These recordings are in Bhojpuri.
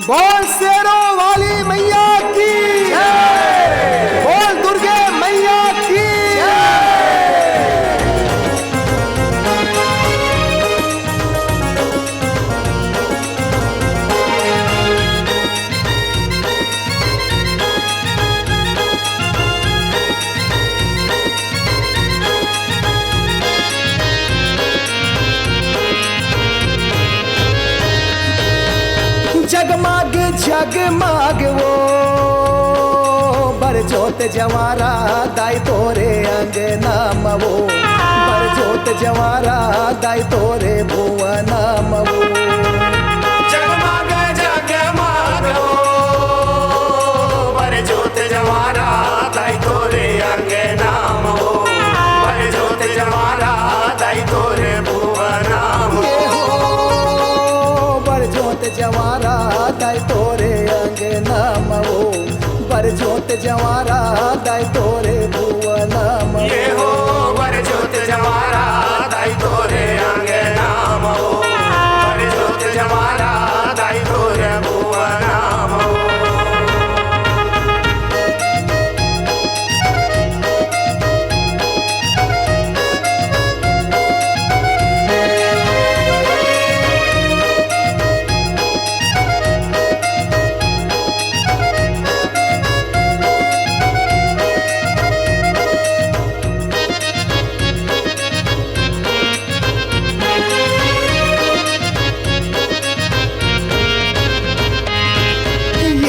बोल शेरों वाली मैया की जय। बोल दुर्गे मैया की जगमग जगमग वो बरजोत जवारा दाई तोरे अंगना मवो बरजोत जवारा दाई तोरे भुवन मवो जगमग जगमग हो बरजोत जवारा दाई तोरे अंगना हो बरजोत जवारा दाई तोरे भुवन ये हो बरजोत जवारा दाई तोरे अंगना मवो बरजोत जवारा दाई तोरे भुवन मवो ये हो बरजोत जवारा दाई तोरे अंगना हो बरजोत जवारा दाई तोरे भुवन हो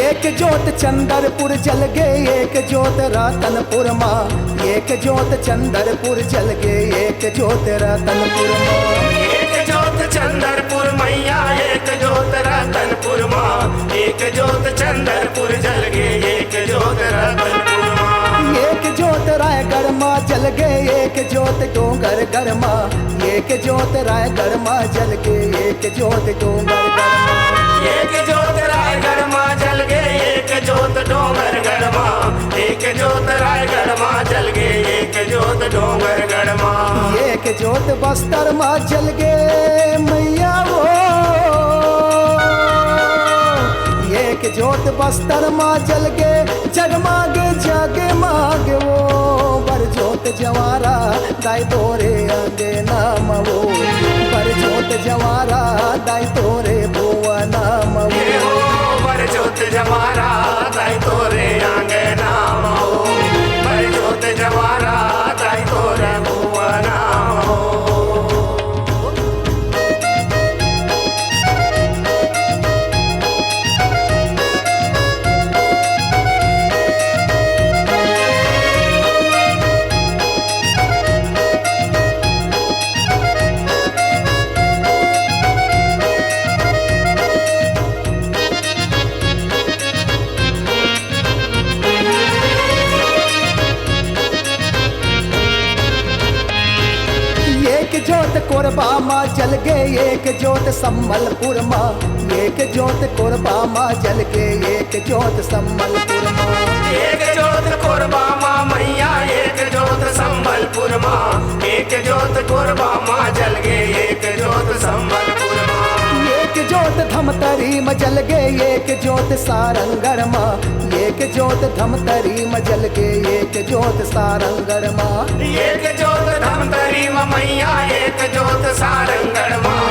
एक जोत चंदरपुर जल गए एक जोत रतनपुर माँ एक जोत चंदरपुर जल गए एक जोत रतनपुर माँ एक जोत चंदरपुर मैया एक जोत रतनपुर माँ एक जोत चंदरपुर जल गे एक जोत रतनपुर माँ एक जोत रायगढ़ माँ जल गए एक जोत डोंगरगढ़ माँ एक जोत रायगढ़ माँ जल गए एक जोत डोंगरगढ़ माँ एक जोत रायगढ़ माँ जल गे एक जोत डोंगरगढ़ माँ एक जोत रायगढ़ माँ जल गे एक जोत डोंगरगढ़ माँ एक जोत बस्तर माँ जल गए मैया वो एक जोत बस्तर माँ जल गए जगमग जगमग वो बरजोत जवारा दाई तोरे अंगना मवो बरजोत जवारा दाई तोरे भुवन मवो ये हो बरजोत जवारा दाई तोरे अंगना हो बरजोत जवारा दाई तोरे भुवन हो एक जोत कोरबा माँ जल गए एक जोत संबलपुर माँ एक जोत कोरबा माँ जल गए एक जोत संबलपुर माँ एक जोत कोरबा माँ मैया एक जोत संबलपुर माँ एक जोत कोरबा माँ जल गे एक जोत संबलपुर माँ एक जोत धमतरी में जल गए एक जोत सारंगढ़ माँ एक जोत धमतरी में जल गए एक जोत सारंगढ़ माँ एक जोत धमतरी माँ मैया एक जोत सारंगढ़ माँ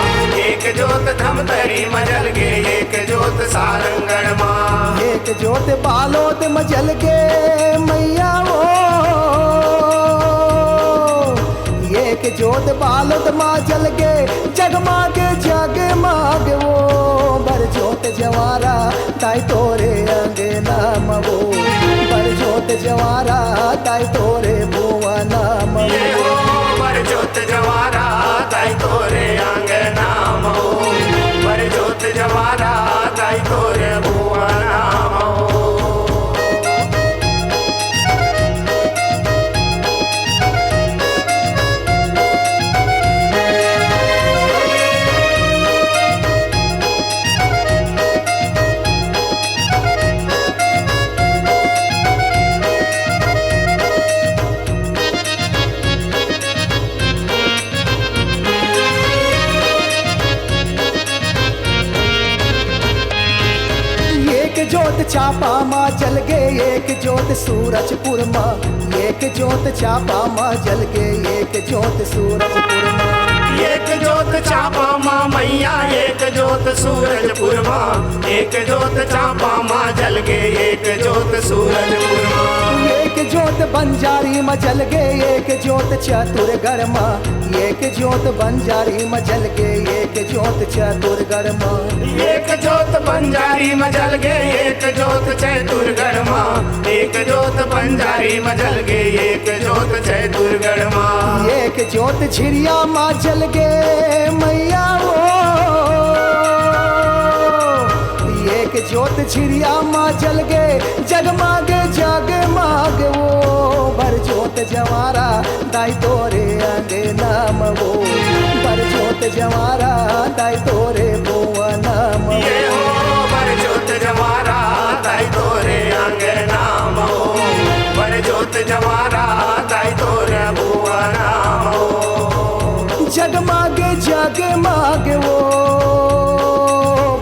एक जोत धमतरी में जल गे एक जोत सारंगढ़ माँ एक जोत बालोद में जल गए मैया वो एक जोत बालोद माँ जल गए जगमग जगमग वो बरजोत जवारा दाई तोरे अंगना मवो बरजोत जवारा दाई तोरे भुवन मवो ये हो बरजोत जवारा दाई तोरे अंगना हो बरजोत जवारा दाई तोरे भुवन हो चापा माँ जल गे एक जोत सूरजपुर माँ एक जोत चापा माँ जल गे एक जोत सूरजपुर माँ एक जोत चापा माँ मैया एक जोत सूरजपुर माँ एक जोत चापा माँ जल गे एक जोत सूरजपुर माँ एक जोत बंजारी माँ जल गे एक जोत चतुरगढ़ माँ एक जोत बंजारी माँ जल गे एक जोत चतुरगढ़ माँ एक जोत बंजारी में जल गे एक जोत चैतुरगढ़ माँ एक जोत बंजारी में जल गे एक जोत चैतुरगढ़ माँ एक जोत झिरिया माँ जल गे मैया वो एक जोत झिरिया माँ जल गे जगमाग जगमाग वो बर जोत जवारा दाई तोरे आगे नाम वो बर जोत जवारा दाई तोरे बुआ नाम ये हो बर जोत जमारा दाई तोरे आंगे नाम हो बर जोत जमारा दाई तोरे बुआ नाम हो जगमाग जगमाग वो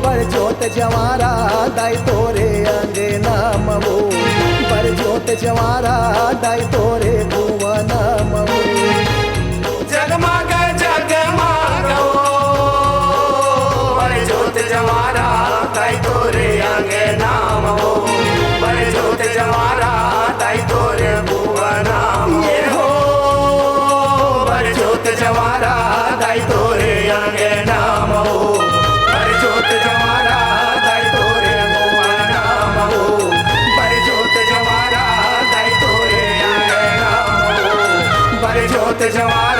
बर जोत जवारा दाई तोरे आगे नाम वो बर जोत जवारा दाई तोरे बुआ नाम वो जगमग जगमग हो बर जोत जमारा दाई तोरे आंगे नाम हो बर जोत जमारा दाई तोरे बुआ नाम ये हो बर जोत जमारा दाई तोरे आंगे नाम हो बर जोत जमारा दाई तोरे बुआ नाम हो बर जोत जमारा दाई तोरे आंगे नाम हो बर जोत जमारा